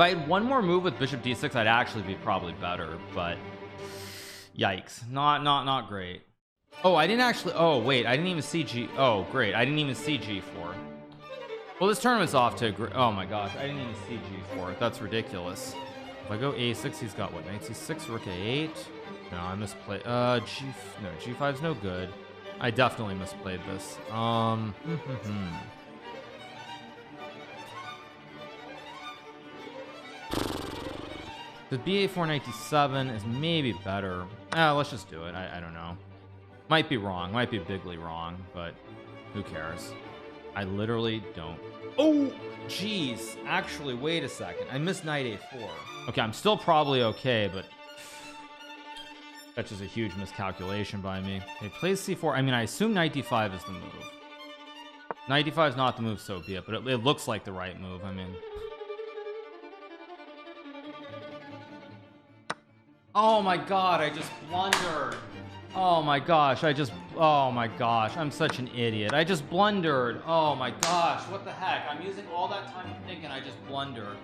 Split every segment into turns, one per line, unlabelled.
I had one more move with bishop d6, I'd actually be probably better, but yikes, not great. Oh, I didn't actually, oh wait, I didn't even see oh great, I didn't even see g4. Well, this tournament's off to oh my gosh, I didn't even see g4. That's ridiculous. If I go a6, he's got what, knight c6, rook a8. No, I misplayed. No, g5's no good. I definitely misplayed this. The ba4 knight d7 is maybe better. Let's just do it. I don't know. Might be wrong. Might be bigly wrong, but who cares? I literally don't. Oh, geez. Actually, wait a second. I missed knight a4. Okay, I'm still probably okay, but that's just a huge miscalculation by me. He plays c4. I mean, I assume knight d5 is the move. Knight d5 is not the move, so be it, but it looks like the right move. I mean, oh my god, I just blundered. Oh my gosh, oh my gosh, I'm such an idiot. I just blundered. Oh my gosh, what the heck? I'm using all that time thinking I just blundered.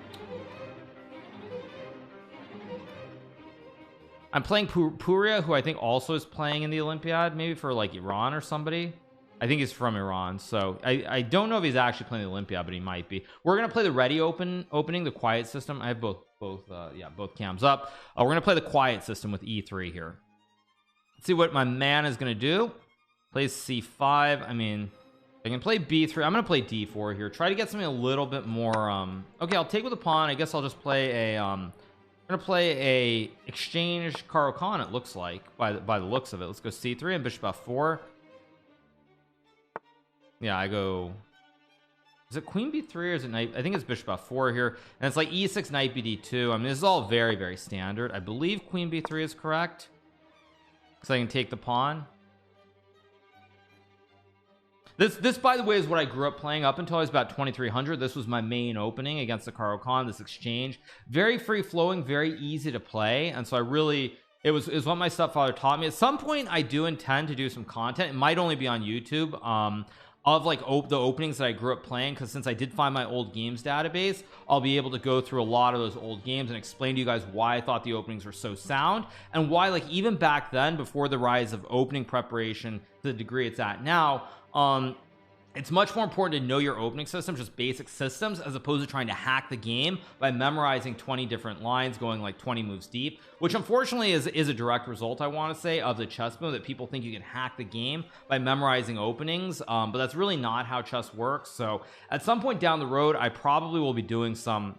I'm playing Puria, who I think also is playing in the Olympiad, maybe for like Iran or somebody. I think he's from Iran, so I don't know if he's actually playing the Olympiad, but he might be. We're gonna play the Réti opening, the quiet system. I have both cams up. We're gonna play the quiet system with e3 here. Let's see what my man is gonna do. Plays c5. I mean, I can play b3. I'm gonna play d4 here. Try to get something a little bit more. Okay, I'll take with a pawn. I guess I'll just play a. I'm gonna play a exchange Caro-Kann. It looks like by the looks of it. Let's go c3 and bishop f4. Yeah, I go. Is it queen b3 or is it knight? I think it's bishop f4 here, and it's like e6 knight bd2. I mean, this is all very, very standard. I believe queen b3 is correct, because I can take the pawn. This by the way is what I grew up playing up until I was about 2300. This was my main opening against the Caro-Kann, this exchange. Very free flowing, very easy to play, and so I really, it was what my stepfather taught me. At some point I do intend to do some content. It might only be on YouTube of like the openings that I grew up playing, because since I did find my old games database, I'll be able to go through a lot of those old games and explain to you guys why I thought the openings were so sound, and why, like, even back then, before the rise of opening preparation to the degree it's at now, it's much more important to know your opening system, just basic systems, as opposed to trying to hack the game by memorizing 20 different lines, going like 20 moves deep, which unfortunately is a direct result, I want to say, of the chess move, that people think you can hack the game by memorizing openings, but that's really not how chess works. So at some point down the road, I probably will be doing some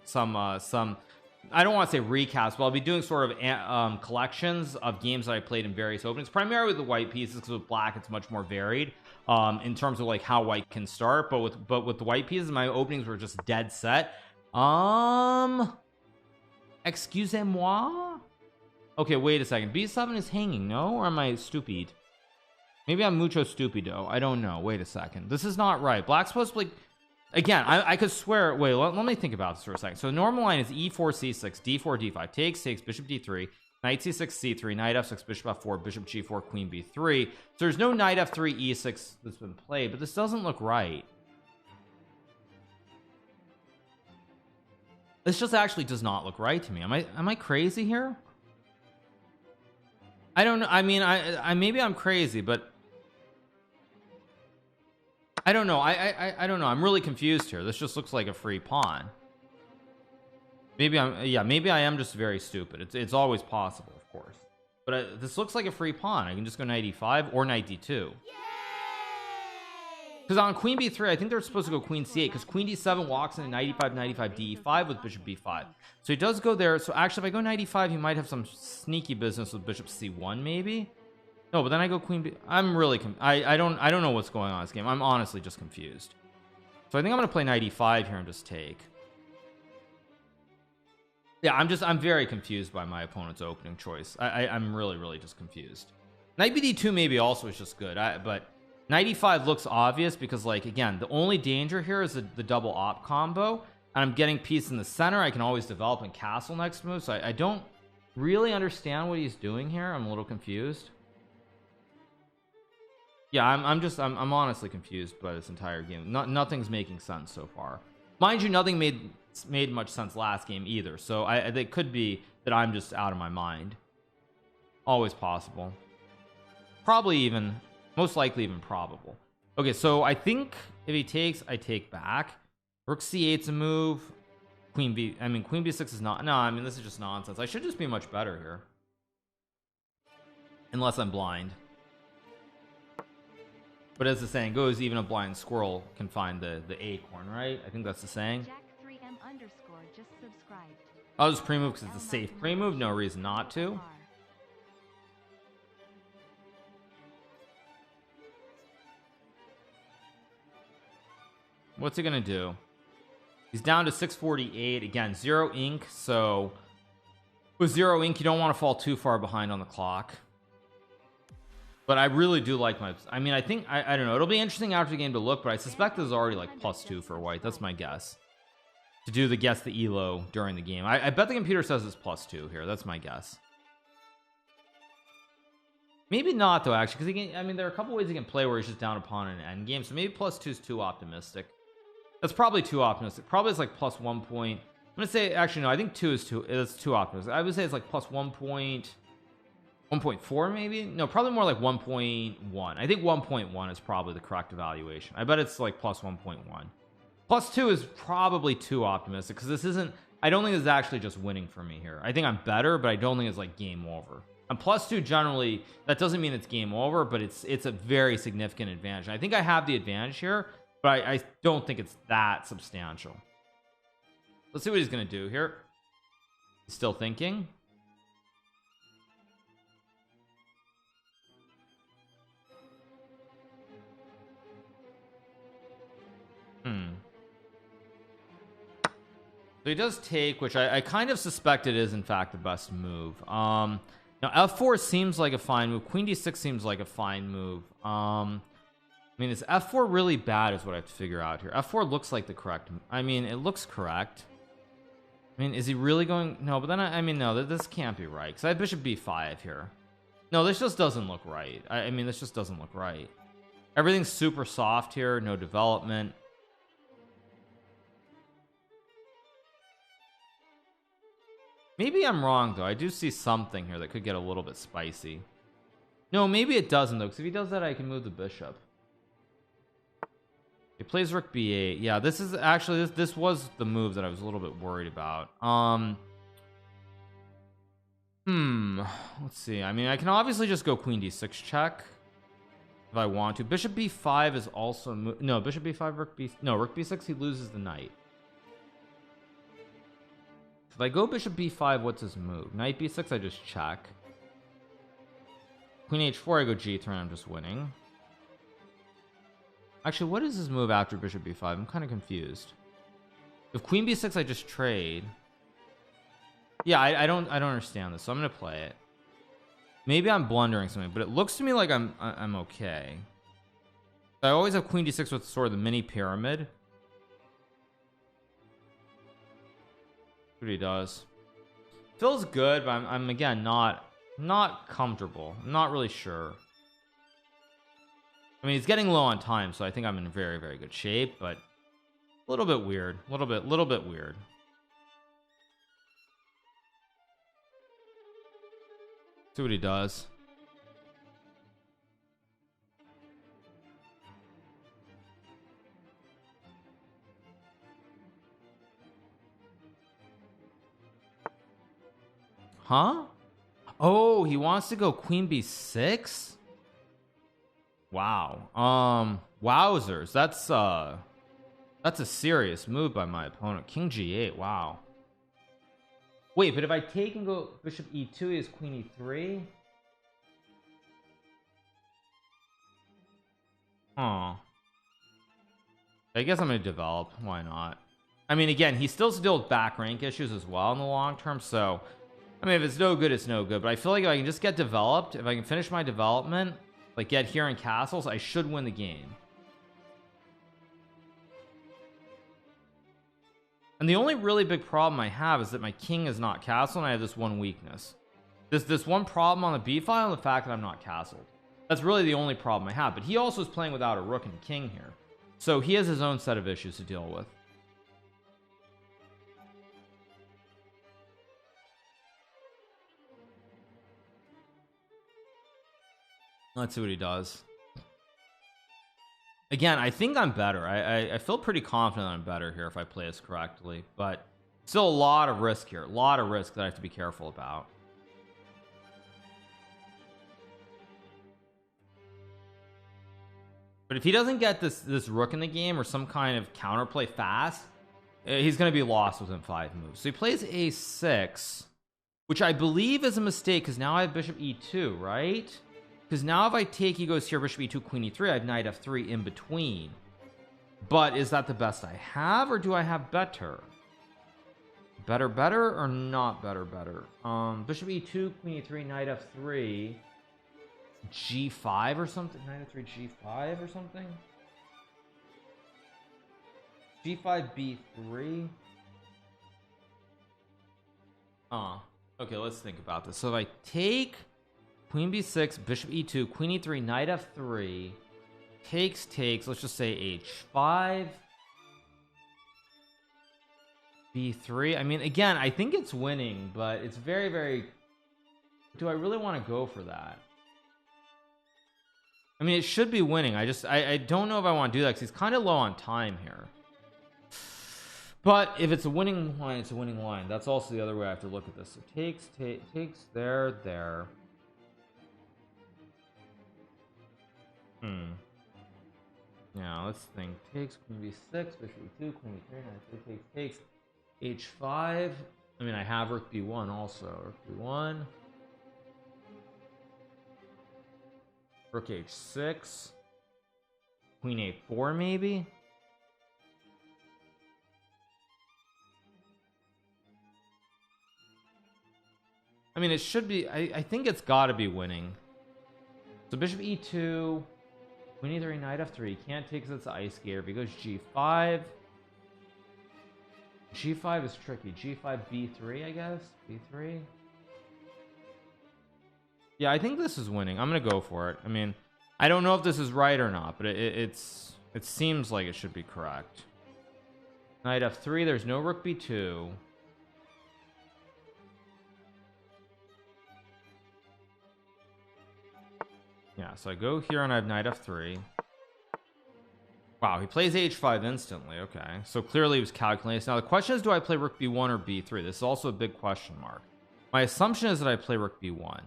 I don't want to say recaps, but I'll be doing sort of collections of games that I played in various openings, primarily with the white pieces, because with black it's much more varied in terms of like how white can start, but with the white pieces, my openings were just dead set. Excusez-moi. Okay, wait a second. B7 is hanging, no? Or am I stupid? Maybe I'm mucho stupido. I don't know. Wait a second. This is not right. Black's supposed to like, again, I could swear. Wait, let me think about this for a second. So the normal line is e4 c6, d4 d5, takes bishop d3, knight c6 c3, knight f6, bishop f4, bishop g4, queen b3. So there's no knight f3 e6 that's been played, but this doesn't look right. This just actually does not look right to me. Am I crazy here? I don't know. I mean, I maybe I'm crazy, but I don't know. I don't know. I'm really confused here. This just looks like a free pawn. Maybe maybe I am just very stupid. It's always possible, of course, but this looks like a free pawn. I can just go knight e5 or knight d2, because on queen b3 I think they're supposed to go queen c8, because queen d7 walks into knight e5 knight e5 d5 with bishop b5, so he does go there. So actually, if I go knight e5, he might have some sneaky business with bishop c1 maybe. No, but then I go queen b. I'm really I don't know what's going on in this game. I'm honestly just confused. So I think I'm gonna play knight e5 here and just take. Yeah, I'm very confused by my opponent's opening choice. I'm really just confused. Knight bd2 maybe also is just good, but knight e5 looks obvious, because, like, again, the only danger here is the double op combo, and I'm getting piece in the center. I can always develop and castle next move, so I don't really understand what he's doing here. I'm a little confused. Yeah, I'm honestly confused by this entire game. Nothing's making sense so far. Mind you, nothing made made much sense last game either. So it could be that I'm just out of my mind. Always possible. Probably even, most likely even probable. Okay, so I think if he takes, I take back. Rook c8's a move. Queen b6 is not. No, I mean, this is just nonsense. I should just be much better here. Unless I'm blind. But as the saying goes, even a blind squirrel can find the acorn, right? I think that's the saying.
Jack3M_ just subscribed.
I'll just pre-move because it's a safe pre-move. No reason not to. What's he gonna do? He's down to 648 again. 0 ink. So with 0 ink, you don't want to fall too far behind on the clock. But I really do like my, I mean, I think I don't know, it'll be interesting after the game to look, but I suspect this is already like +2 for white. That's my guess, to do the guess the elo during the game. I bet the computer says it's +2 here. That's my guess. Maybe not though, actually, because he can, I mean, there are a couple ways he can play where he's just down a pawn in an endgame, so maybe +2 is too optimistic. That's probably too optimistic. Probably it's like +1 point. I'm gonna say, actually no, I think 2 is too optimistic. I would say it's like +1.4 maybe. No, probably more like 1.1. I think 1.1 is probably the correct evaluation. I bet it's like +1.1. +2 is probably too optimistic because this isn't, I don't think it's actually just winning for me here. I think I'm better, but I don't think it's like game over. And +2 generally, that doesn't mean it's game over, but it's a very significant advantage. I think I have the advantage here, but I don't think it's that substantial. Let's see what he's gonna do here. He's still thinking. So he does take, which I kind of suspect it is in fact the best move. Now f4 seems like a fine move. Queen d6 seems like a fine move. I mean, is f4 really bad is what I have to figure out here. F4 looks like the correct, I mean, it looks correct. I mean, is he really going, no, but then I mean, no, this can't be right because I have bishop b5 here. No, this just doesn't look right. I mean, this just doesn't look right. Everything's super soft here, no development. Maybe I'm wrong though. I do see something here that could get a little bit spicy. No, maybe it doesn't though, because if he does that I can move the bishop. He plays rook b8. Yeah, this is actually, this was the move that I was a little bit worried about. Let's see. I mean, I can obviously just go queen d6 check if I want to. Bishop b5 is also no, bishop b5, rook b6, he loses the knight. If I go bishop b5, what's his move? Knight b6, I just check. Queen h4, I go g3, I'm just winning. Actually, what is his move after bishop b5? I'm kind of confused. If queen b6, I just trade. Yeah, I don't understand this, so I'm gonna play it. Maybe I'm blundering something, but it looks to me like I'm okay. I always have queen d6 with sort of the mini pyramid. What he does feels good, but I'm again not comfortable. I'm not really sure. I mean, he's getting low on time, so I think I'm in very, very good shape, but a little bit weird, a little bit weird. See what he does. Huh? Oh, he wants to go queen b6? Wow. Wowzers. That's a serious move by my opponent. King g8. Wow. Wait, but if I take and go bishop e2, he has queen e3? Huh. I guess I'm gonna develop. Why not? I mean, again, he still deals with back rank issues as well in the long term, so I mean, if it's no good, it's no good. But I feel like if I can just get developed, if I can finish my development, like get here in castles, I should win the game. And the only really big problem I have is that my king is not castled, and I have this one weakness. This one problem on the b file, and the fact that I'm not castled. That's really the only problem I have. But he also is playing without a rook and king here, so he has his own set of issues to deal with. Let's see what he does. Again, I think I'm better. I feel pretty confident I'm better here if I play this correctly, but still a lot of risk here. A lot of risk that I have to be careful about. But if he doesn't get this rook in the game or some kind of counterplay fast, he's going to be lost within 5 moves. So he plays a6, which I believe is a mistake because now I have bishop e2, right? Because now if I take, he goes here, bishop e2, queen e3, I have knight f3 in between. But is that the best I have, or do I have better? Better or not better? Bishop e2, queen e3, knight f3, g5 or something. Knight f3, g5 or something. g5, b3. Okay, let's think about this. So if I take queen b6, bishop e2, queen e3, knight f3, takes, let's just say h5, b3. I mean, again, I think it's winning, but it's very, very... Do I really want to go for that? I mean, it should be winning. I don't know if I want to do that because he's kind of low on time here. But if it's a winning line, it's a winning line. That's also the other way I have to look at this. So takes there. Yeah, let's think. Takes, queen b6, bishop e2, queen e3, knight takes h5. I mean, I have rook b1 also. Rook b1. Rook h6. Queen a4 maybe. I mean, it should be... I think it's got to be winning. So bishop e2, queen e3, knight f3. Can't take because it's an ice skater. If he goes g5, g5 is tricky. g5, b3, I guess. b3. Yeah, I think this is winning. I'm gonna go for it. I mean, I don't know if this is right or not, but it seems like it should be correct. Knight f3. There's no rook b2. Yeah, so I go here and I have knight f3. Wow, he plays h5 instantly. Okay, so clearly he was calculating. Now the question is, do I play rook b1 or b3? This is also a big question mark. My assumption is that I play rook b1.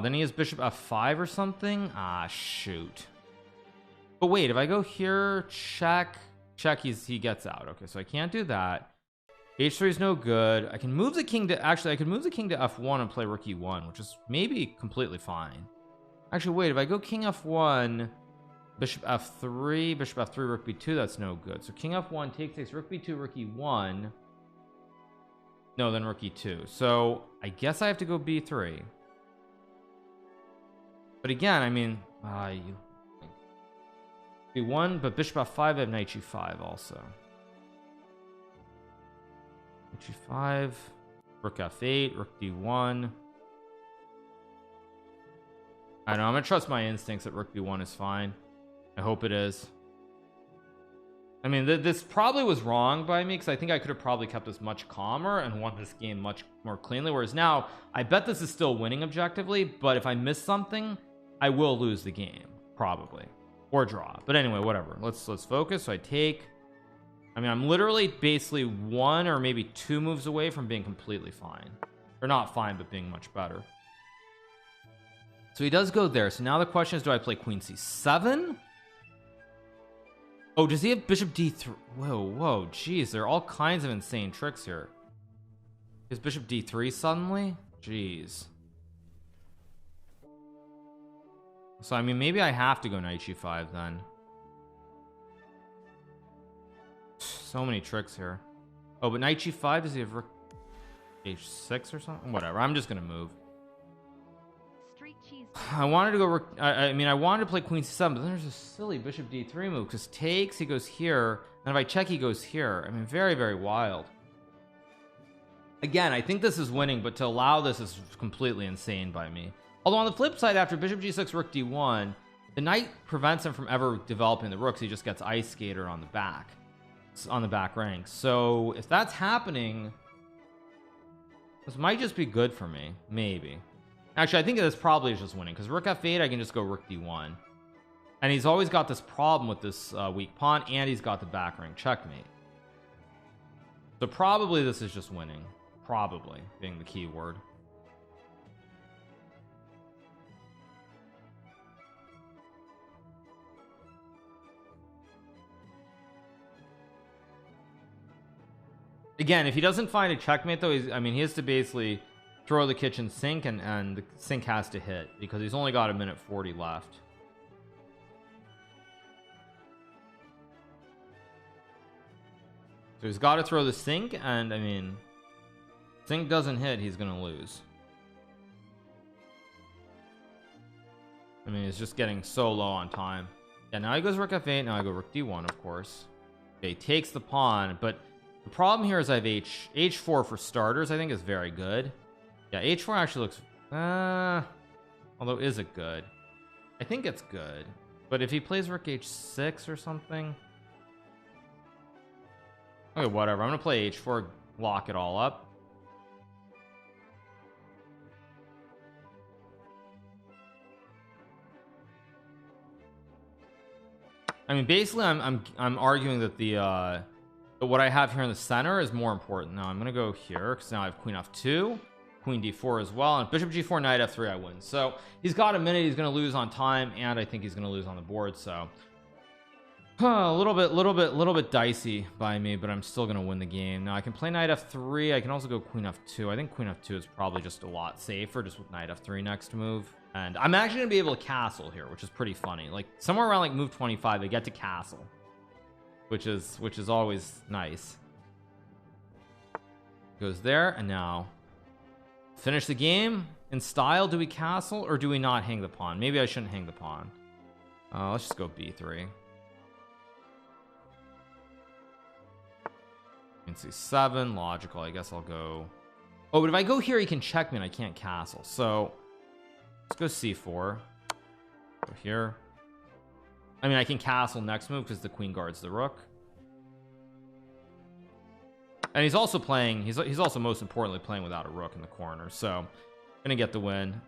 Then he has bishop f5 or something. Shoot. But wait, if I go here, check, he gets out. Okay, so I can't do that. h3 is no good. I can move the king to... Actually, I could move the king to f1 and play rook e1, which is maybe completely fine. Actually, wait, if I go king f1, bishop f3, rook b2, that's no good. So king f1, takes, rook b2, rook e1. No, then rook e2. So I guess I have to go b3. But again, I mean, b1, but bishop f5, I have knight g5 also. Knight g5, rook f8, rook d1. I don't know, I'm gonna trust my instincts that rook b1 is fine. I hope it is. I mean, this probably was wrong by me because I think I could have probably kept this much calmer and won this game much more cleanly, whereas now I bet this is still winning objectively, but if I miss something, I will lose the game probably, or draw. But anyway, whatever, let's focus. So I take... I mean, I'm literally basically 1 or maybe 2 moves away from being completely fine, or not fine, but being much better. So he does go there. So now the question is, do I play queen c7? Oh, does he have bishop d3? Whoa, geez, there are all kinds of insane tricks here. Is bishop d3 suddenly? Jeez. So I mean, maybe I have to go knight g5 then. So many tricks here. Oh, but knight g5, does he have rook h6 or something? Whatever, I'm just gonna move.
Street cheese.
I wanted to go rook... I mean, I wanted to play queen c7, but then there's a silly bishop d3 move, because takes, he goes here, and if I check, he goes here. I mean, very, very wild. Again, I think this is winning, but to allow this is completely insane by me. Although on the flip side, after bishop g6, rook d1, the knight prevents him from ever developing the rooks. He just gets ice skater on the back rank. So if that's happening, This might just be good for me, maybe. Actually, I think this probably is just winning because rook f8 I can just go rook d1, and he's always got this problem with this weak pawn, and he's got the back rank checkmate. So probably this is just winning, probably being the key word. Again, if he doesn't find a checkmate though, I mean, he has to basically throw the kitchen sink, and the sink has to hit because he's only got a minute 40 left. So he's got to throw the sink, and I mean, sink doesn't hit, he's gonna lose. I mean, it's just getting so low on time. Yeah, now he goes rook f8. Now I go rook d1, of course. Okay, he takes the pawn, but the problem here is I have h4 for starters. I think is very good. Yeah, h4 actually looks although is it good? I think it's good, but if he plays rook h6 or something, okay, whatever, I'm gonna play h4, lock it all up. I mean, basically I'm arguing that the what I have here in the center is more important. Now I'm gonna go here because now I have queen f2, queen d4 as well, and bishop g4, knight f3. I win. So he's got a minute. He's gonna lose on time, and I think he's gonna lose on the board. So a little bit dicey by me, but I'm still gonna win the game. Now I can play knight f3. I can also go queen f2. I think queen f2 is probably just a lot safer, just with knight f3 next move. And I'm actually gonna be able to castle here, which is pretty funny. Like somewhere around like move 25 I get to castle, which is always nice. Goes there, and now finish the game in style. Do we castle or do we not hang the pawn? Maybe I shouldn't hang the pawn. Let's just go b3. Queen c7, logical. I guess I'll go. Oh, but if I go here he can check me and I can't castle, so let's go c4. Go here. I mean, I can castle next move because the queen guards the rook, and he's also playing, he's also most importantly playing without a rook in the corner, so gonna get the win.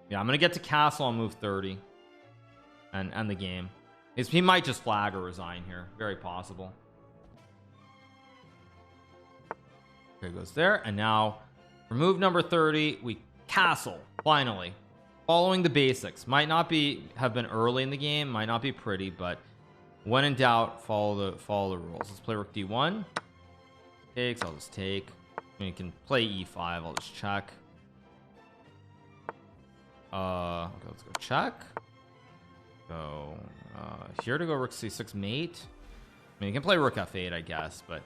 Yeah, I'm gonna get to castle on move 30 and end the game. He might just flag or resign here, very possible. Okay, goes there, and now for move number 30 we castle, finally, following the basics. Might not have been early in the game, might not be pretty, but when in doubt, follow the rules. Let's play rook d1. Takes, I'll just take. I mean, you can play e5, I'll just check. Okay, let's go check. Go here to go rook c6 mate. I mean, you can play rook f8 I guess, but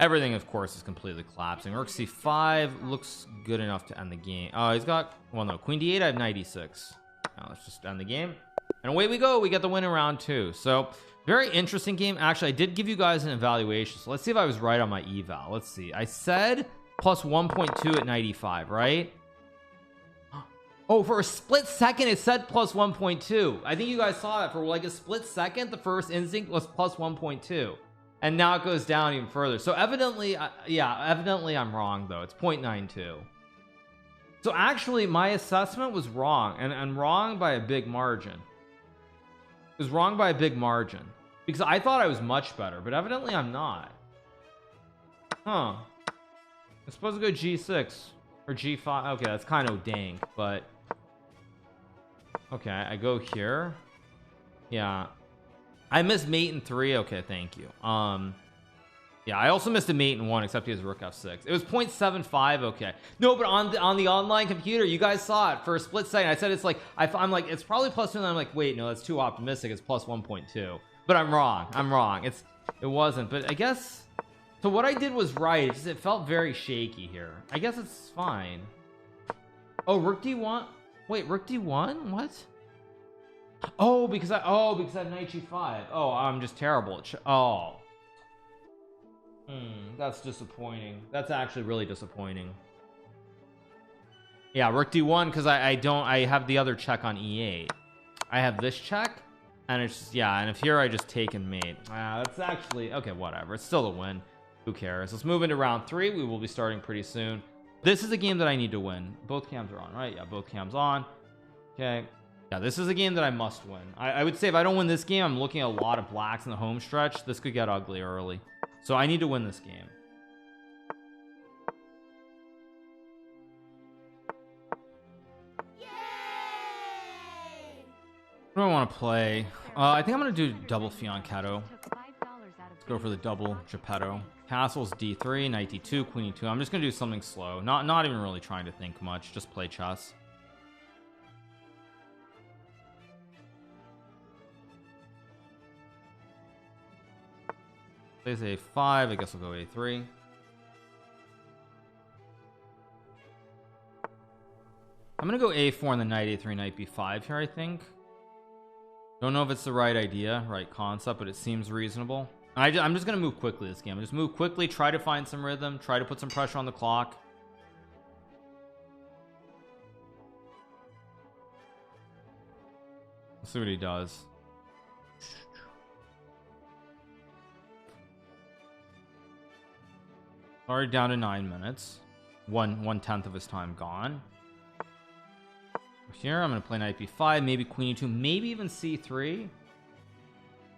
everything of course is completely collapsing. Rook c5 looks good enough to end the game. He's got, well, no, queen d8. I have knight e6. Now let's just end the game, and away we go. We get the win in round 2. So very interesting game. Actually, I did give you guys an evaluation, so let's see if I was right on my eval. Let's see. I said plus 1.2 at knight e5, right? Oh, for a split second it said plus 1.2. I think you guys saw that. For like a split second the first instinct was plus 1.2, and now it goes down even further. So evidently, yeah, evidently I'm wrong though. It's 0.92. So actually my assessment was wrong, and wrong by a big margin. It was wrong by a big margin because I thought I was much better, but evidently I'm not. I'm supposed to go g6 or g5. Okay, that's kind of dank, but okay, I go here. Yeah, I missed mate in 3. Okay, thank you. Yeah, I also missed a mate in 1, except he has rook f6. It was 0.75. Okay, no, but on the online computer you guys saw it for a split second. I said it's like I'm like it's probably plus 2, and I'm like, wait, no, that's too optimistic. It's plus 1.2, but I'm wrong. It wasn't, but I guess so. What I did was right. It's just, it felt very shaky here. I guess it's fine. Oh, rook d1. Wait, rook d1? What? Oh, because I have knight g5. Oh, I'm just terrible at that's disappointing. That's actually really disappointing. Yeah, rook d1 because I have the other check on e8. I have this check, And it's just, yeah, and if here I just take and mate, that's actually okay, whatever, it's still a win, who cares. Let's move into round 3. We will be starting pretty soon. This is a game that I need to win. Both cams are on, right? Yeah, both cams on. Okay, yeah, this is a game that I must win. I would say if I don't win this game, I'm looking at a lot of blacks in the home stretch. This could get ugly early, so I need to win this game. What do I want to play? I think I'm going to do double fianchetto. Let's go for the double geppetto. Castles d3, knight d2, queen e2. I'm just going to do something slow. Not even really trying to think much. Just play chess. Plays a5. I guess I'll go a3. I'm going to go a4 and the knight a3, knight b5 here, I think. Don't know if it's the right idea, right concept, but it seems reasonable. I'm just going to move quickly this game. Just move quickly, try to find some rhythm, try to put some pressure on the clock. Let's see what he does. Already down to 9 minutes. 1/10 of his time gone. Here I'm going to play knight b5, maybe queen e2, maybe even c3.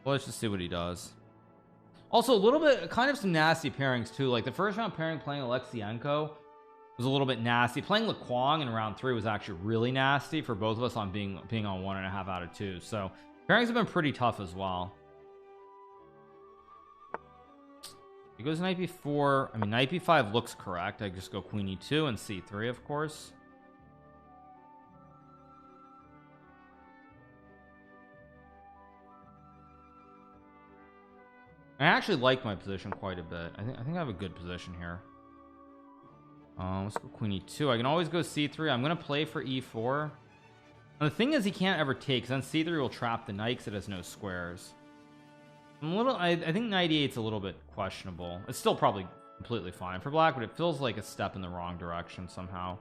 Well, let's just see what he does. Also a little bit kind of some nasty pairings too, like the first round pairing playing Alexienko was a little bit nasty. Playing Lekwang in round 3 was actually really nasty for both of us on being on 1.5 out of 2. So pairings have been pretty tough as well. He goes knight b4. I mean, knight b5 looks correct. I just go queen e2 and c3, of course. I actually like my position quite a bit. I think I have a good position here. Let's go queen e2. I can always go c3. I'm gonna play for e4. And the thing is, he can't ever take, then c3 will trap the knight because it has no squares. I think knight e8's a little bit questionable. It's still probably completely fine for black, but it feels like a step in the wrong direction somehow.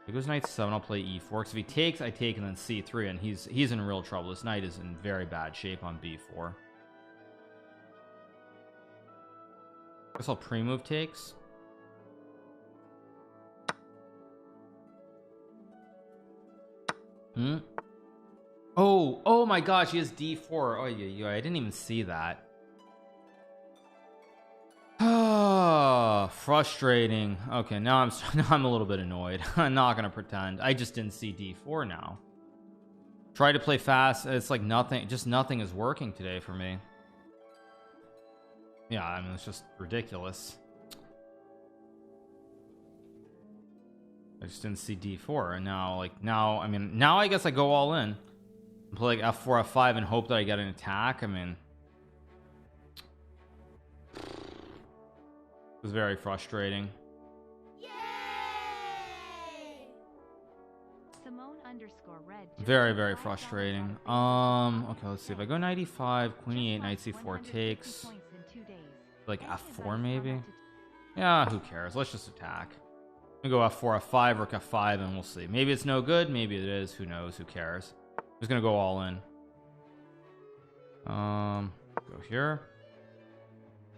If he goes knight 7, I'll play e4, because if he takes, I take, and then c3, and he's in real trouble. This knight is in very bad shape on b4. Guess I'll pre-move takes. Oh my gosh, he has d4. Oh yeah, I didn't even see that. Ah, frustrating. Okay, now I'm a little bit annoyed. I'm not gonna pretend. I just didn't see d4 now. Try to play fast. It's like nothing, just nothing is working today for me. Yeah, I mean, it's just ridiculous. I just didn't see d4, and now I mean, now I guess I go all in and play like f4 f5 and hope that I get an attack. I mean, it was very frustrating. Very frustrating. Okay, let's see. If I go knight e5, queen e8, knight c4 takes, like f4 maybe. Yeah, who cares? Let's just attack. I'm gonna go f4 f5, rook f5, and we'll see. Maybe it's no good, maybe it is. Who knows? Who cares? I'm just gonna go all in. Go here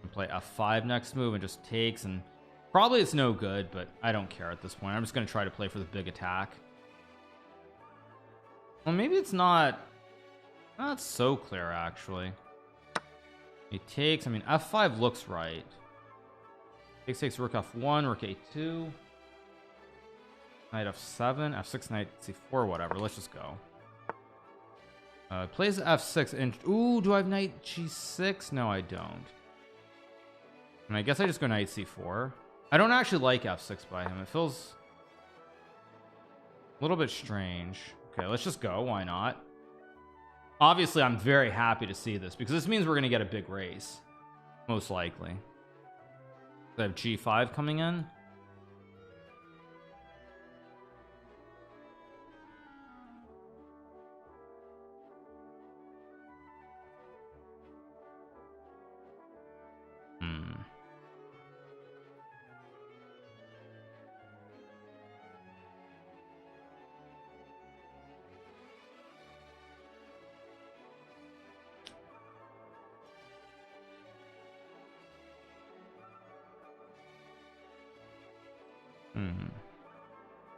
and play f5 next move, and just takes, and probably it's no good, but I don't care at this point. I'm just gonna try to play for the big attack. Well, maybe it's not so clear actually. He takes. I mean, f5 looks right. Takes rook f1, rook a2, knight f7, f6, knight c4, whatever. Let's just go. Plays f6 and ooh, do I have knight g6? No, I don't. And I guess I just go knight c4. I don't actually like f6 by him. It feels a little bit strange. Okay, let's just go. Why not? Obviously, I'm very happy to see this because this means we're going to get a big race. Most likely. I have g5 coming in.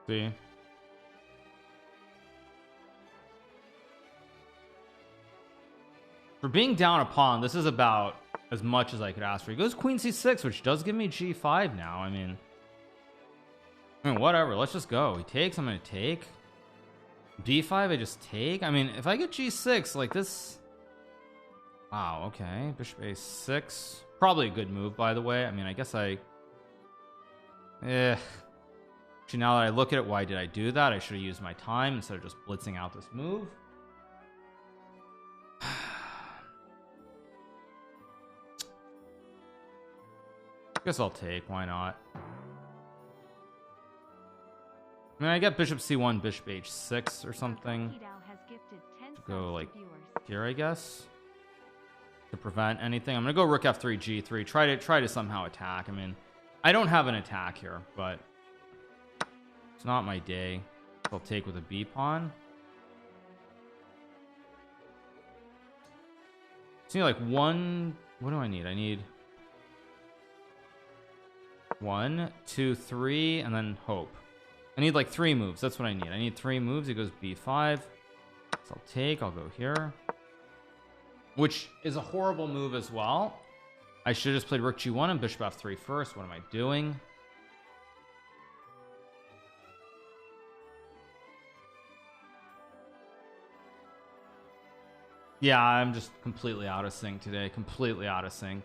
See, for being down a pawn, this is about as much as I could ask for. He goes queen c6, which does give me g5 now. I mean whatever, let's just go. He takes, I'm gonna take. b5, I just take. I mean, if I get g6 like this, wow, okay. Bishop a6, probably a good move, by the way. I mean, I guess actually, now that I look at it, why did I do that? I should have used my time instead of just blitzing out this move. I guess I'll take, why not? I mean, I get bishop c1, bishop h6 or something to go like here, I guess, to prevent anything. I'm gonna go rook f3, g3, try to somehow attack. I mean, I don't have an attack here, but it's not my day. I'll take with a b pawn. So like one, what do I need? I need 1, 2, 3, and then hope. I need like 3 moves. That's what I need. I need 3 moves. It goes b5. So I'll take. I'll go here, which is a horrible move as well. I should have just played rook g1 and bishop f3 first. What am I doing? Yeah, I'm just completely out of sync today. Completely out of sync.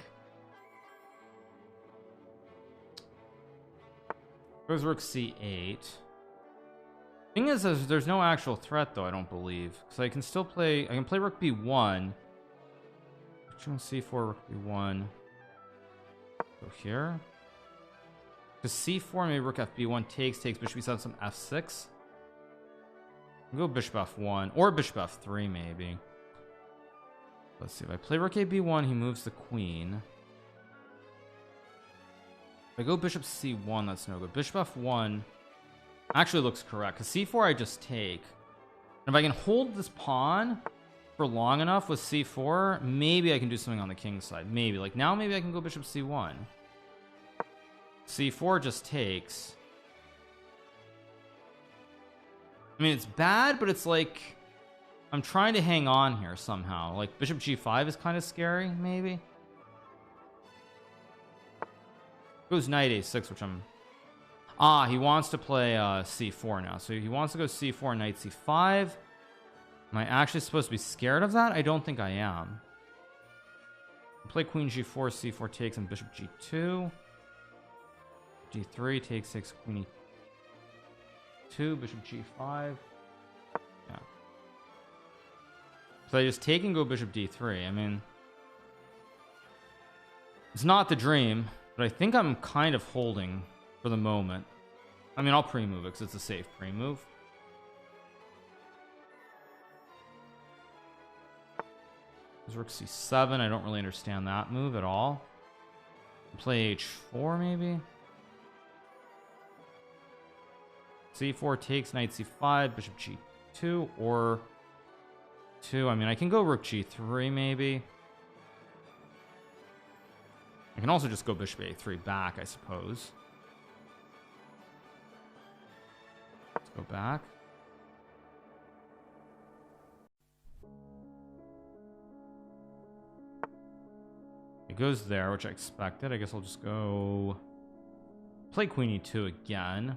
Goes rook c8. Thing is, there's no actual threat though, I don't believe, because I can still play. I can play rook b1. H1 c4, rook b1. Go here. Because c4, maybe rook fb1 takes bishop b7, some f6. Go bishop f1 or bishop f3 maybe. Let's see, if I play rook ab1, he moves the queen. If I go bishop c1, that's no good. Bishop f1 actually looks correct, because c4 I just take. And if I can hold this pawn for long enough with c4, maybe I can do something on the king's side. Maybe, like now maybe I can go bishop c1. c4 just takes. I mean, it's bad, but it's like I'm trying to hang on here somehow. Like bishop g5 is kind of scary, maybe. Goes knight a6, which I'm... he wants to play c4 now. So he wants to go c4, knight c5. Am I actually supposed to be scared of that? I don't think I am. Play queen g4, c4 takes, and bishop g2. g3 takes, queen e2, bishop g5. Yeah. So I just take and go bishop d3. I mean, it's not the dream, but I think I'm kind of holding for the moment. I mean, I'll pre-move it because it's a safe pre-move. There's rook c7. I don't really understand that move at all. Play h4 maybe. c4 takes, knight c5, bishop g2 or 2. I mean, I can go rook g3 maybe. I can also just go bishop a3 back, I suppose. Let's go back. It goes there, which I expected. I guess I'll just go play queen e2 again.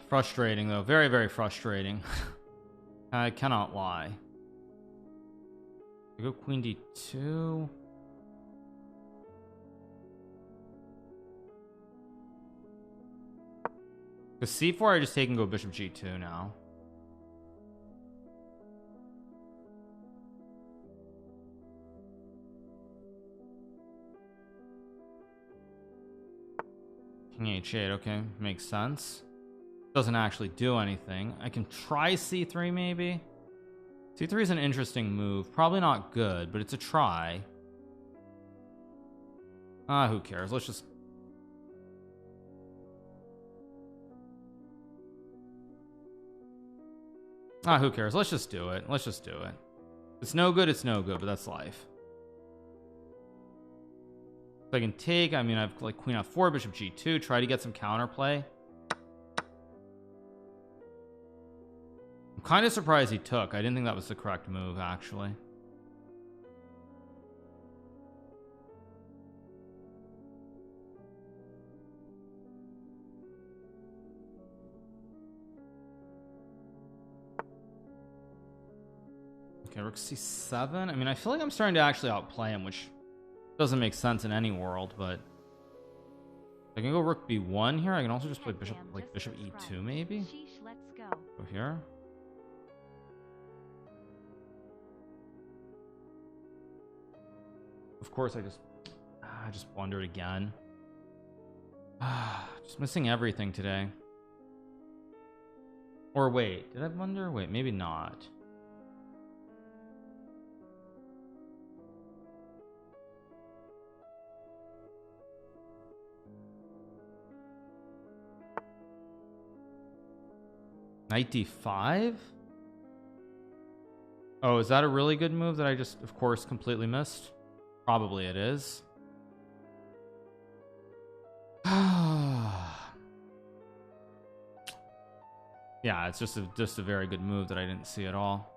Frustrating though, very, very frustrating. I cannot lie. I go queen d2. Because c4 I just take and go bishop g2 now. King h8, okay, makes sense. Doesn't actually do anything. I can try c3 maybe. c3 is an interesting move. Probably not good, but it's a try. Who cares? Let's just... Ah, who cares? Let's just do it. Let's just do it. It's no good, but that's life. If I can take, I mean, I've like queen f4, bishop g2, try to get some counterplay. I'm kind of surprised he took. I didn't think that was the correct move, actually. Okay, rook c7. I mean, I feel like I'm starting to actually outplay him, which doesn't make sense in any world, but I can go rook b1 here. I can also just play bishop, like bishop e2 maybe.
Let's go.
Go here. Of course, I just blundered again. Just missing everything today. Or wait, did I blunder? Wait, maybe not. Knight d5. Oh, is that a really good move that I just, of course, completely missed? Probably it is. Yeah, it's just a very good move that I didn't see at all.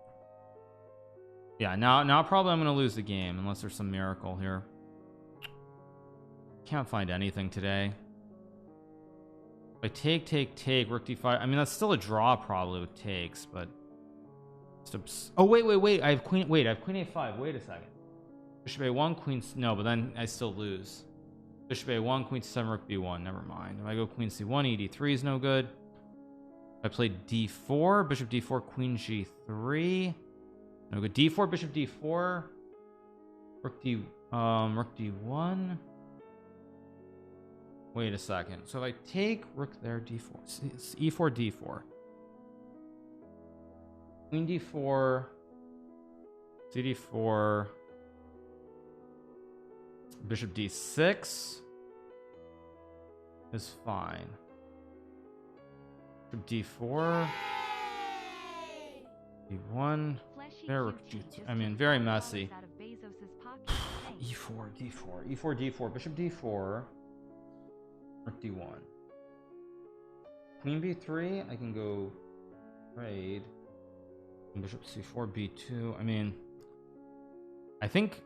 Yeah, now probably I'm gonna lose the game unless there's some miracle here. Can't find anything today. If I take rook d5, I mean that's still a draw probably with takes, but oh wait, I have queen a5. Wait a second. Bishop a1, queen, no, but then I still lose. Bishop a1, queen c7, rook b1. Never mind. If I go queen c1, ed3 is no good. If I play d4, bishop d4, queen g3. No good. D4, bishop d4, rook d1. Wait a second. So if I take rook there, d4, it's e4, d4, queen d4, cd4, bishop d6 is fine. Bishop d4, d1, there, rook g2. I mean, very messy. e4, d4, e4, d4, bishop d4. Rook d1, queen b3. I can go trade. Bishop c4, b2. I mean, I think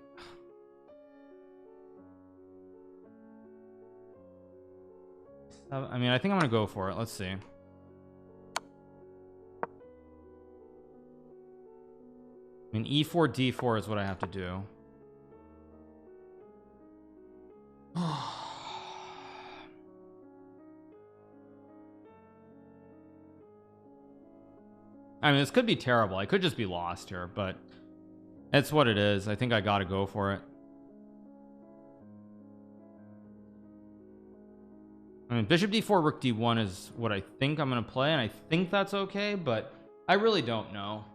I think I'm gonna go for it. Let's see. I mean, e4, d4 is what I have to do. I mean, this could be terrible. I could just be lost here, but it's what it is. I think I gotta go for it. I mean, bishop d4, rook d1 is what I think I'm gonna play, and I think that's okay, but I really don't know.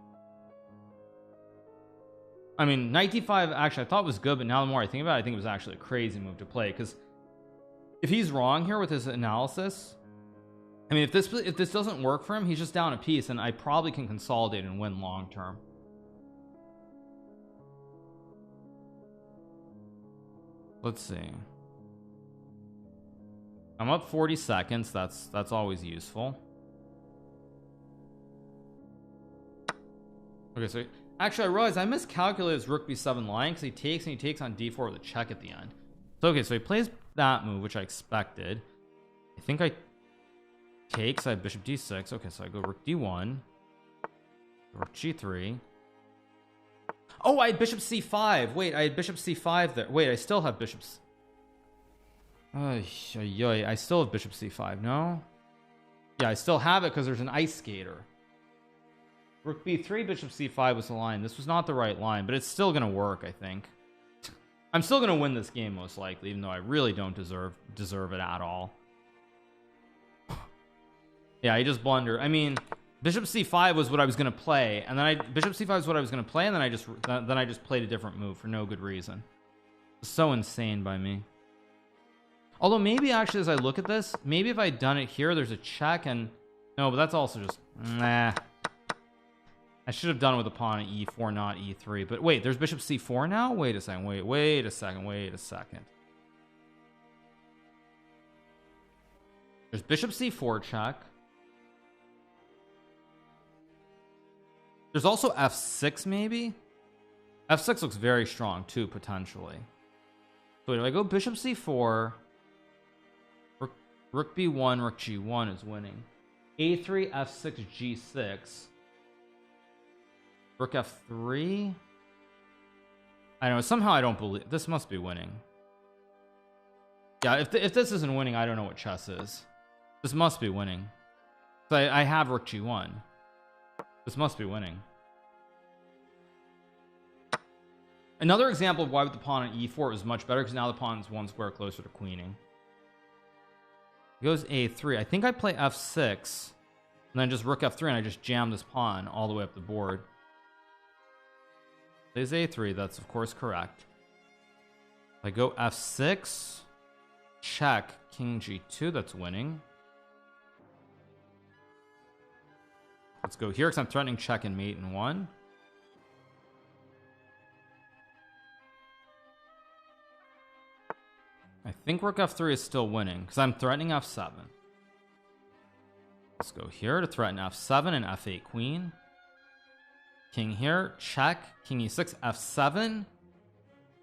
I mean, knight d5 actually I thought was good, but now the more I think about it, I think it was actually a crazy move to play, because if he's wrong here with his analysis, I mean, if this doesn't work for him, he's just down a piece, and I probably can consolidate and win long term. Let's see. I'm up 40 seconds. That's always useful. Okay, so actually I realized I miscalculated his rook b7 line because he takes on d4 with a check at the end. So okay, so he plays that move, which I expected. I think I takes. I have bishop d6. Okay, so I go rook d1, rook g3. Oh, I had bishop c5. Wait, I had bishop c5 there. Wait, I still have bishops. I still have bishop c5. No, yeah, I still have it because there's an ice skater. Rook b3, bishop c5 was the line. This was not the right line, but it's still gonna work. I think I'm still gonna win this game most likely, even though I really don't deserve it at all. Yeah, I just blundered. I mean, bishop c5 was what I was gonna play, and then bishop c5 is what I was gonna play, and then I just played a different move for no good reason. So insane by me. Although maybe actually, as I look at this, maybe if I'd done it here, there's a check, and no, but that's also just nah. I should have done it with the pawn at e4, not e3. But wait, there's bishop c4 now. Wait a second. Wait a second. There's bishop c4 check. There's also f6 maybe. F6 looks very strong too, potentially. So wait, if I go bishop c4, rook b1, rook g1 is winning. a3, f6, g6, rook f3. I know, somehow I don't believe this must be winning. Yeah, if this isn't winning, I don't know what chess is. This must be winning. So I have rook g1. This must be winning. Another example of why with the pawn on e4 is much better, because now the pawn's one square closer to queening. It goes a3. I think I play f6 and then just rook f3 and I just jam this pawn all the way up the board. Plays a3. That's of course correct. If I go f6, check, king g2, that's winning. Let's go here because I'm threatening check and mate in one. I think rook f3 is still winning because I'm threatening f7. Let's go here to threaten f7 and f8 queen. King here, check, king e6, f7,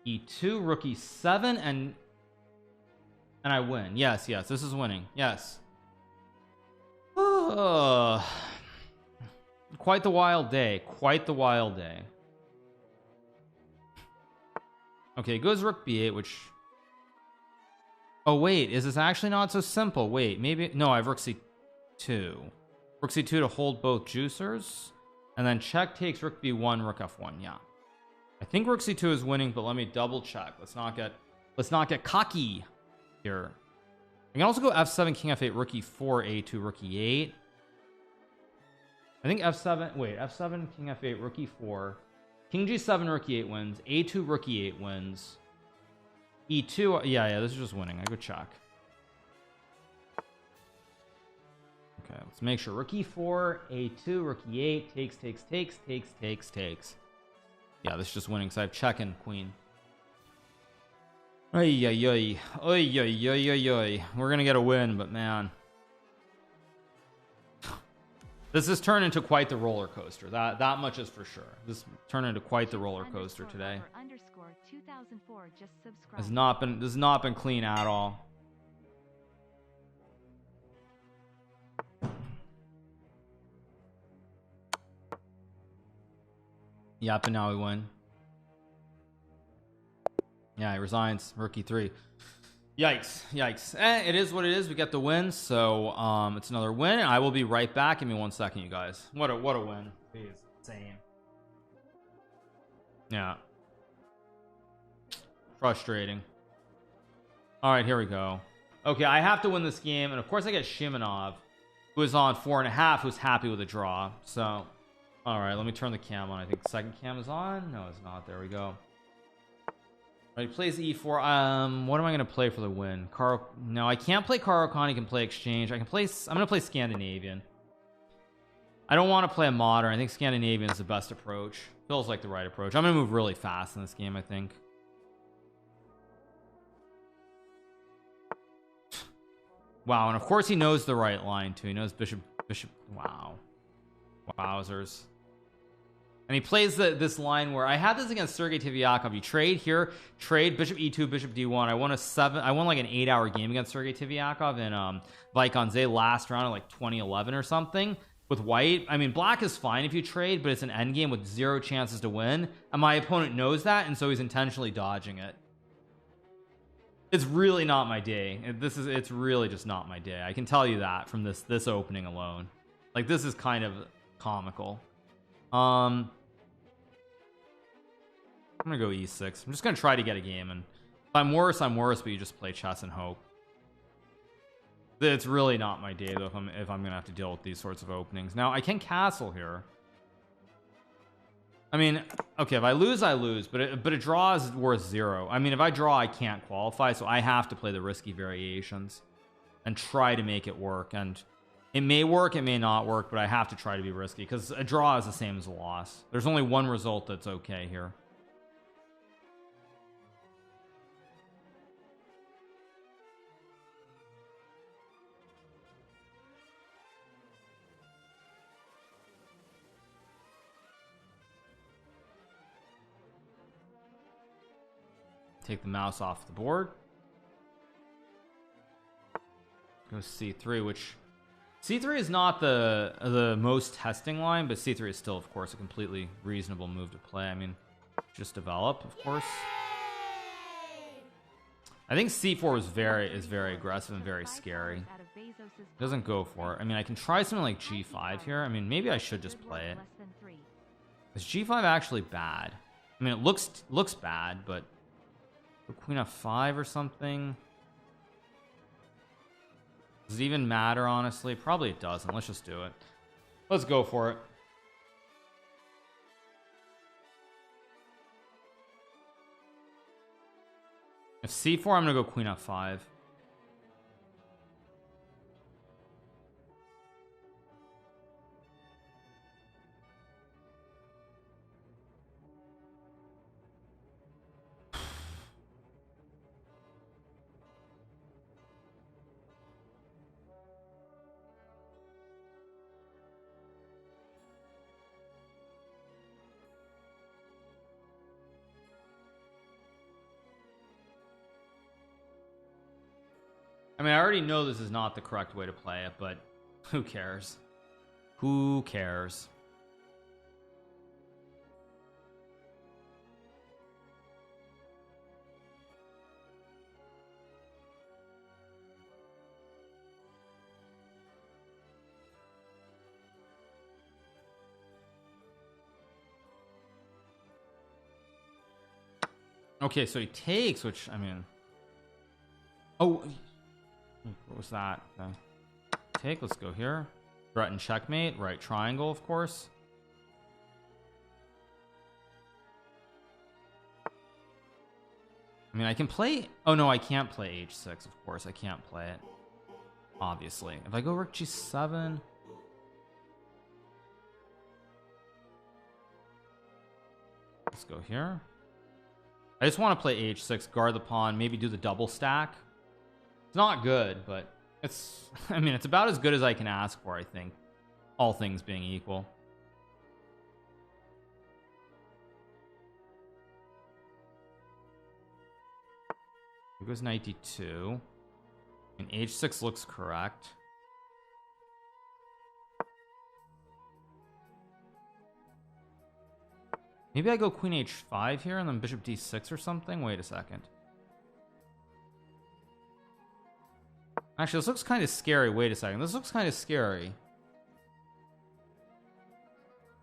e2, rook e7, and I win. Yes, this is winning. Yes. Quite the wild day. Okay, goes rook b8, which... Oh wait, is this actually not so simple? Wait, maybe... No, I have rook c2. Rook c2 to hold both juicers. And then check takes rook b1, rook f1. Yeah. I think rook c2 is winning, but let me double check. Let's not get cocky here. I can also go f7, king f8, rook e4, a2, rook e8. I think f7... Wait, f7, king f8, rook e4. King g7, rook e8 wins. a2, rook e8 wins. e2, yeah, this is just winning. I go check. Okay, let's make sure. Rook e4, a2, rook e8, takes. Yeah, this is just winning because I have check and queen. Oy. We're gonna get a win, but man, this has turned into quite the roller coaster. That much is for sure. This turned into quite the roller coaster today. This has not been clean at all. Yep, and now we win. Yeah, he resigns. Rook e3. Yikes. It is what it is. We get the win, so it's another win. I will be right back. Give me 1 second, you guys. What a win. It's insane. Yeah. Frustrating. All right, here we go. Okay, I have to win this game, and of course I get Shimonov, who is on 4.5, who's happy with a draw. So, all right, let me turn the cam on. I think the second cam is on. No, it's not. There we go. All right, he plays e4. What am I going to play for the win? No, I can't play Caro-Kann. He can play exchange. I'm going to play Scandinavian. I don't want to play a modern. I think Scandinavian is the best approach. Feels like the right approach. I'm going to move really fast in this game, I think. Wow, and of course he knows the right line too. He knows bishop. Wow. Wowzers. And he plays this line where I had this against Sergei Tivyakov. You trade here, trade bishop e2, bishop d1. I won like an 8-hour game against Sergei Tivyakov in Vaikonze last round in like 2011 or something with white. I mean, black is fine if you trade, but it's an endgame with 0 chances to win, and my opponent knows that, and so he's intentionally dodging it. It's really not my day. It's really just not my day. I can tell you that from this opening alone. Like, this is kind of comical. I'm gonna go e6. I'm just gonna try to get a game, and if I'm worse, but you just play chess and hope. It's really not my day though if I'm gonna have to deal with these sorts of openings. Now I can castle here. I mean, okay, if I lose, I lose, but a draw is worth 0. I mean, if I draw, I can't qualify, so I have to play the risky variations and try to make it work. And It may work, it may not work, but I have to try to be risky because a draw is the same as a loss. There's only one result that's okay here. Take the mouse off the board. Go c3, which c3 is not the most testing line, but c3 is still, of course, a completely reasonable move to play. I mean, just develop, of course. I think c4 is very aggressive and very scary. Doesn't go for it. I mean, I can try something like g5 here. I mean, maybe I should just play it. Is g5 actually bad? I mean, it looks bad, but queen f5 or something. Does it even matter, honestly? Probably it doesn't. Let's just do it. Let's go for it. If c4, I'm gonna go queen f5. I mean, I already know this is not the correct way to play it, but who cares? Who cares? Okay, so he takes, which, I mean... Oh... What was that? Okay. Take, let's go here. Threaten checkmate, right triangle, of course. I mean, I can play... Oh, no, I can't play h6, of course. I can't play it. Obviously. If I go rook g7... Let's go here. I just want to play h6, guard the pawn, maybe do the double stack. It's not good, but it's... I mean, it's about as good as I can ask for, I think. All things being equal. Here goes knight d2. And h6 looks correct. Maybe I go queen h5 here and then bishop d6 or something? Wait a second. Actually, this looks kind of scary. Wait a second. This looks kind of scary.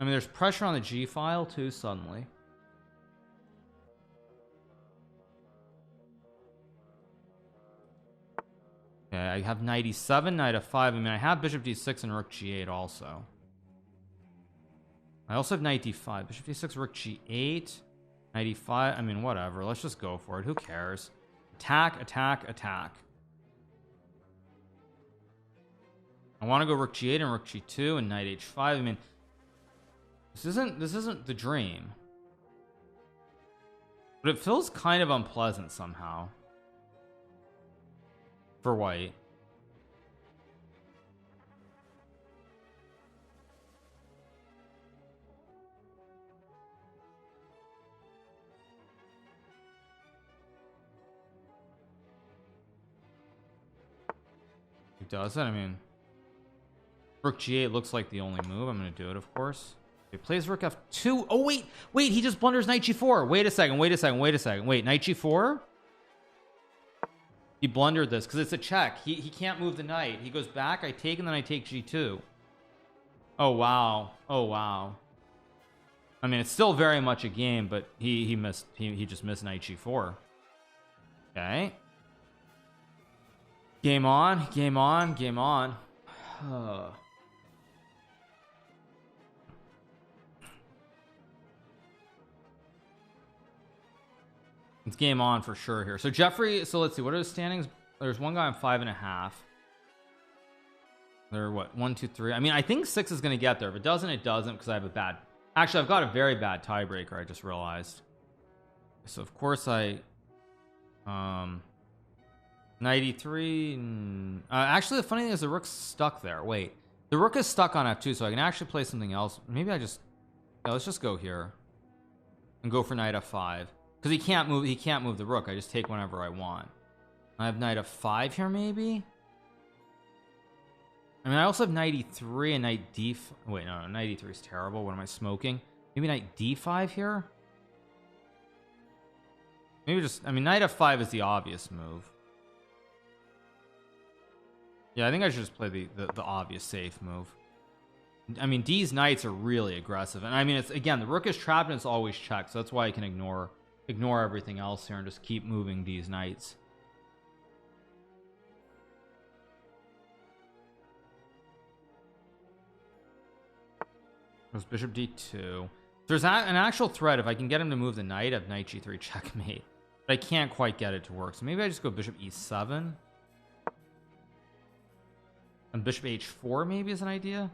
I mean, there's pressure on the G file too, suddenly. Okay, I have knight e7, knight f5. I mean, I have bishop d6 and rook g8 also. I also have knight d5, bishop d6, rook g8, knight e5. I mean, whatever. Let's just go for it. Who cares? Attack, attack, attack. I want to go rook g8 and rook g2 and knight h5. I mean, this isn't the dream, but it feels kind of unpleasant somehow for white. He does it. I mean, rook g8 looks like the only move. I'm going to do it, of course. He plays rook f2. Oh, wait. He just blunders knight g4. Wait a second. Wait, knight g4? He blundered this because it's a check. He can't move the knight. He goes back. I take, and then I take g2. Oh, wow. I mean, it's still very much a game, but he missed. He just missed knight g4. Okay. Game on. It's game on for sure here. So Jeffrey, so let's see, what are the standings? There's one guy on 5.5. They're what, 1 2 3. I mean, I think 6 is going to get there. If it doesn't, it doesn't, because I have a bad, actually I've got a very bad tiebreaker. I just realized. So of course I 93. Actually the funny thing is the rook's stuck there. Wait, the rook is stuck on f2, so I can actually play something else. Maybe I just, yeah, let's just go here and go for knight f5, because he can't move the rook. I just take whenever I want. I have knight f5 here, maybe. I mean, I also have knight e3 and knight d. Wait, no, knight e3 is terrible. What am I smoking? Maybe knight d5 here. Maybe just, I mean, knight f5 is the obvious move. Yeah, I think I should just play the obvious safe move. I mean, D's knights are really aggressive, and I mean, it's, again, the rook is trapped and it's always checked, so that's why I can ignore everything else here and just keep moving D's knights. There's bishop d2. There's an actual threat if I can get him to move the knight of knight g3 checkmate, but I can't quite get it to work, so maybe I just go bishop e7 and bishop h4 maybe is an idea.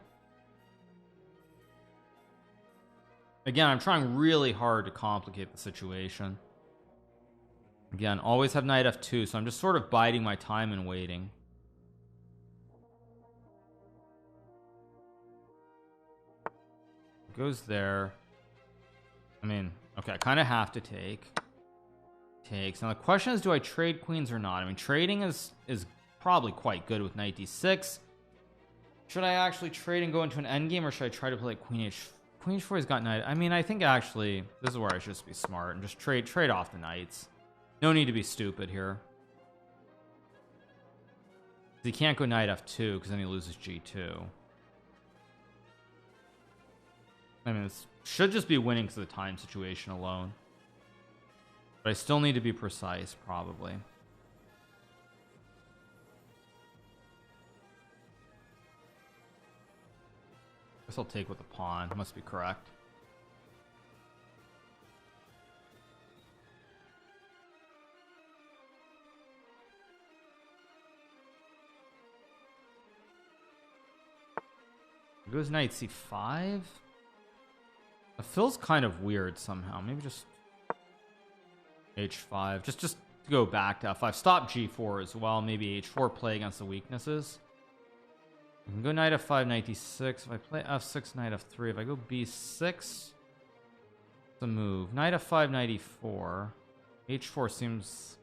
Again, I'm trying really hard to complicate the situation. Again, always have knight f2, so I'm just sort of biding my time and waiting. Goes there. I mean, okay, I kind of have to take. Takes. Now the question is, do I trade queens or not? I mean, trading is probably quite good with knight d6. Should I actually trade and go into an endgame, or should I try to play queen h4 has got knight? I mean, I think actually this is where I should just be smart and just trade off the knights. No need to be stupid here. He can't go knight f2 because then he loses g2. I mean, this should just be winning because of the time situation alone. But I still need to be precise, probably. Guess I'll take with the pawn. Must be correct. It goes knight c5. It feels kind of weird somehow. Maybe just h5. Just to go back to f5. Stop g4 as well. Maybe h4 play against the weaknesses. I can go knight f5, knight d6. If I play f6, knight f3. If I go b6, it's a move. Knight f5, knight e4. h4 seems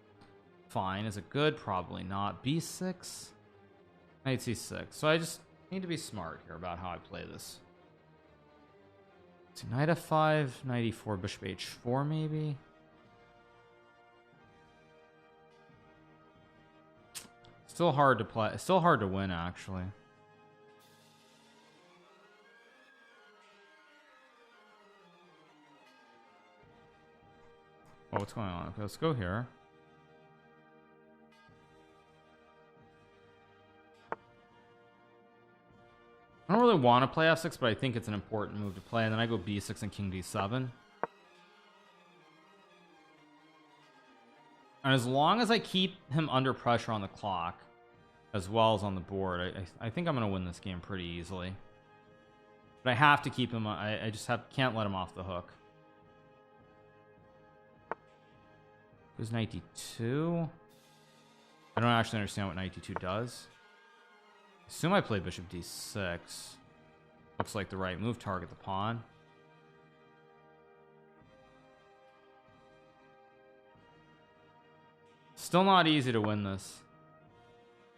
fine. Is it good? Probably not. b6, knight c6. So I just need to be smart here about how I play this. So knight f5, knight e4, bishop h4 maybe. Still hard to play. Still hard to win, actually. Oh, what's going on? Okay, let's go here. I don't really want to play f6, but I think it's an important move to play. And then I go b6 and king d7. And as long as I keep him under pressure on the clock, as well as on the board, I think I'm going to win this game pretty easily. But I have to keep him. I just can't let him off the hook. Goes knight d2. I don't actually understand what knight d2 does. Assume I play bishop d6. Looks like the right move. Target the pawn. Still not easy to win this.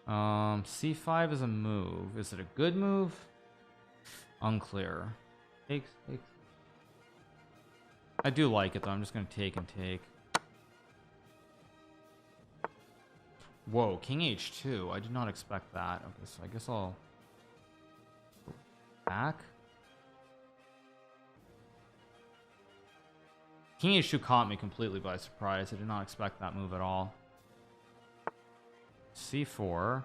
c5 is a move. Is it a good move? Unclear. Takes. I do like it though. I'm just gonna take and take. Whoa, king h2. I did not expect that. Okay, so I guess I'll go back. King h2 caught me completely by surprise. I did not expect that move at all. c4.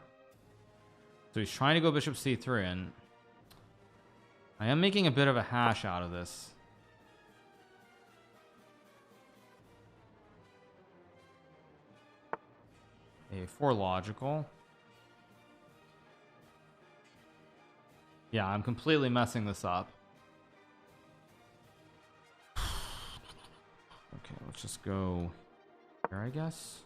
So he's trying to go bishop c3, and I am making a bit of a hash out of this. a4 logical. Yeah, I'm completely messing this up. Okay, let's just go here, I guess.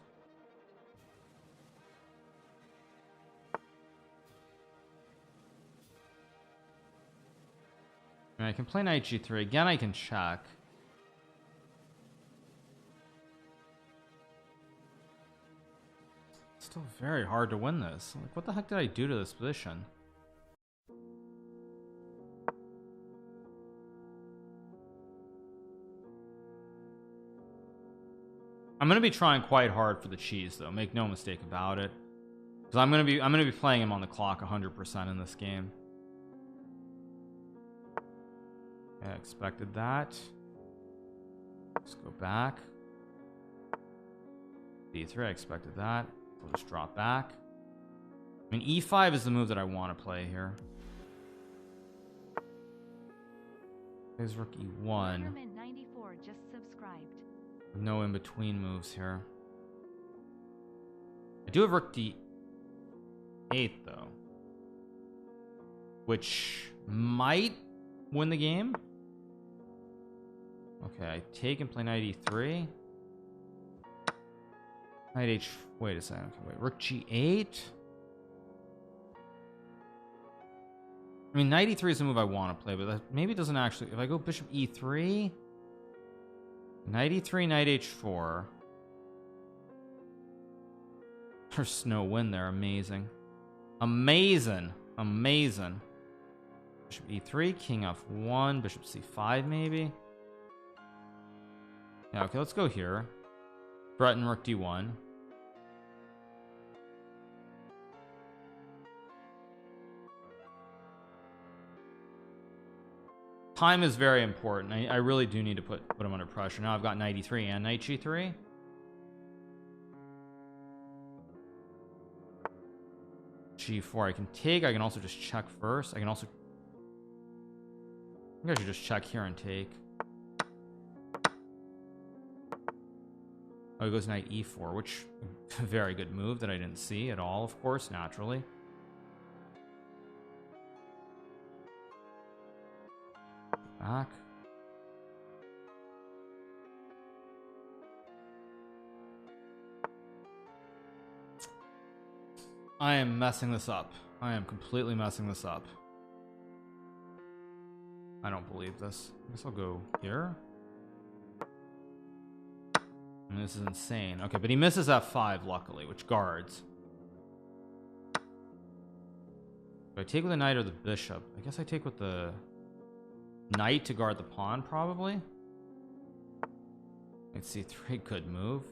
I can play knight g3. Again, I can check. Still very hard to win this. Like, what the heck did I do to this position? I'm gonna be trying quite hard for the cheese, though. Make no mistake about it, because I'm gonna be playing him on the clock 100% in this game. I expected that. Let's go back. D3, I expected that. I'll just drop back. I mean, E5 is the move that I want to play here. There's rook E1.
94 just subscribed.
No in-between moves here. I do have rook D8, though, which might win the game. Okay, I take and play knight E3. Knight H. Wait a second. Okay, wait. Rook G8. I mean, knight E3 is the move I want to play, but that maybe doesn't actually. If I go bishop E3, knight E3, knight H4. There's no win there. Amazing, amazing, amazing. Bishop E3, king F1, bishop C5, maybe. Yeah. Okay, let's go here. Threaten rook D1. Time is very important. I really do need to put him under pressure. Now I've got knight E3 and knight G3. G4 I can take. I can also just check first. I can also, I think I should just check here and take. Oh, he goes knight E4, which a very good move that I didn't see at all, of course, naturally. Back. I am messing this up. I am completely messing this up. I don't believe this. I guess I'll go here. And this is insane. Okay, but he misses F5, luckily, which guards. Do I take with the knight or the bishop? I guess I take with the knight to guard the pawn, probably. Knight C3, good move.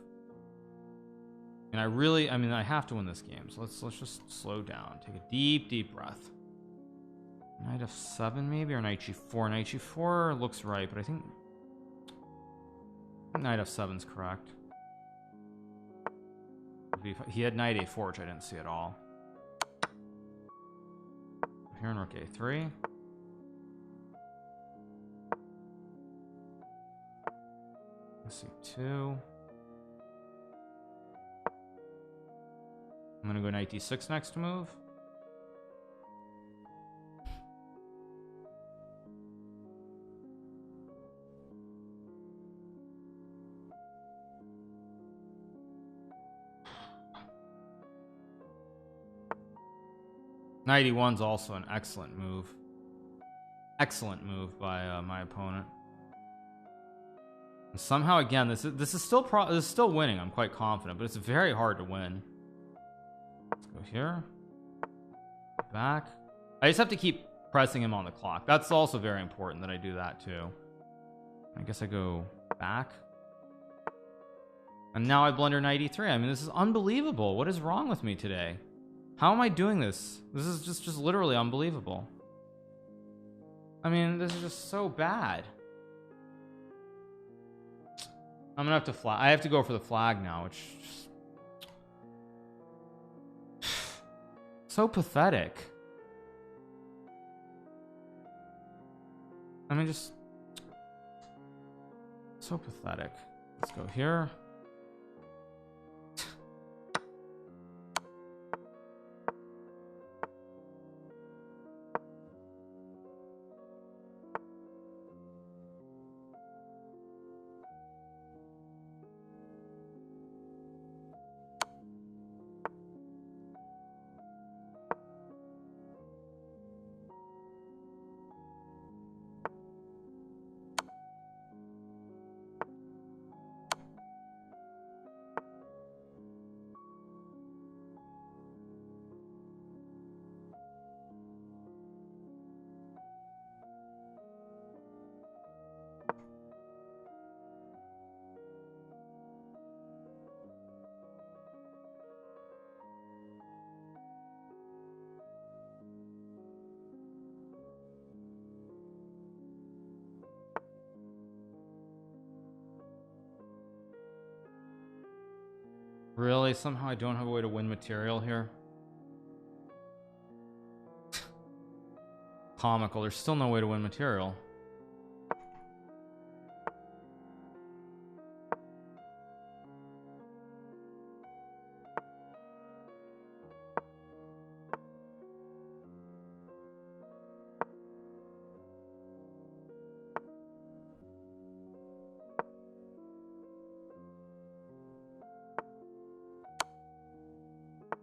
And I mean, I have to win this game, so let's just slow down. Take a deep breath. Knight F7 maybe, or knight G4. Knight G4 looks right, but I think knight F7 is correct. He had knight A4, which I didn't see at all. Here in rook A3. C2. I'm gonna go knight D6 next move. Knight E1's also an excellent move. Excellent move by my opponent. And somehow, again, this is still winning. I'm quite confident, but it's very hard to win. Let's go here. Back. I just have to keep pressing him on the clock. That's also very important that I do that too. I guess I go back. And now I blunder knight E3. I mean, this is unbelievable. What is wrong with me today? How am I doing this? This is just literally unbelievable. I mean, this is just so bad. I'm gonna have to flag. I have to go for the flag now, which is just so pathetic. I mean, just so pathetic. Let's go here. Really? Somehow I don't have a way to win material here. Comical. There's still no way to win material.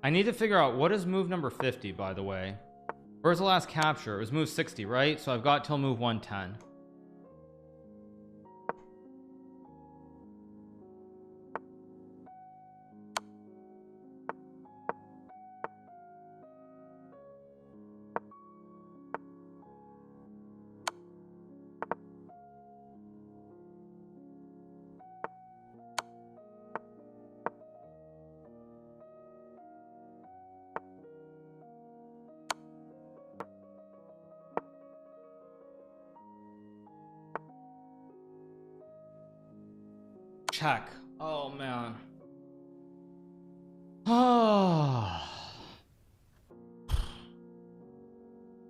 I need to figure out what is move number 50, by the way. Where's the last capture? It was move 60, right? So I've got till move 110. Check. Oh man. Oh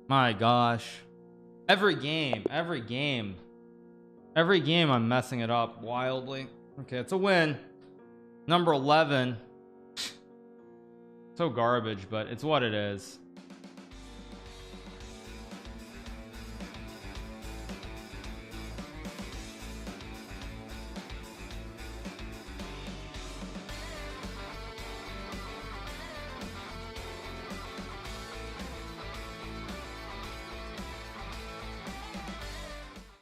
my gosh. Every game I'm messing it up wildly. Okay, it's a win. Number 11. So garbage, but it's what it is.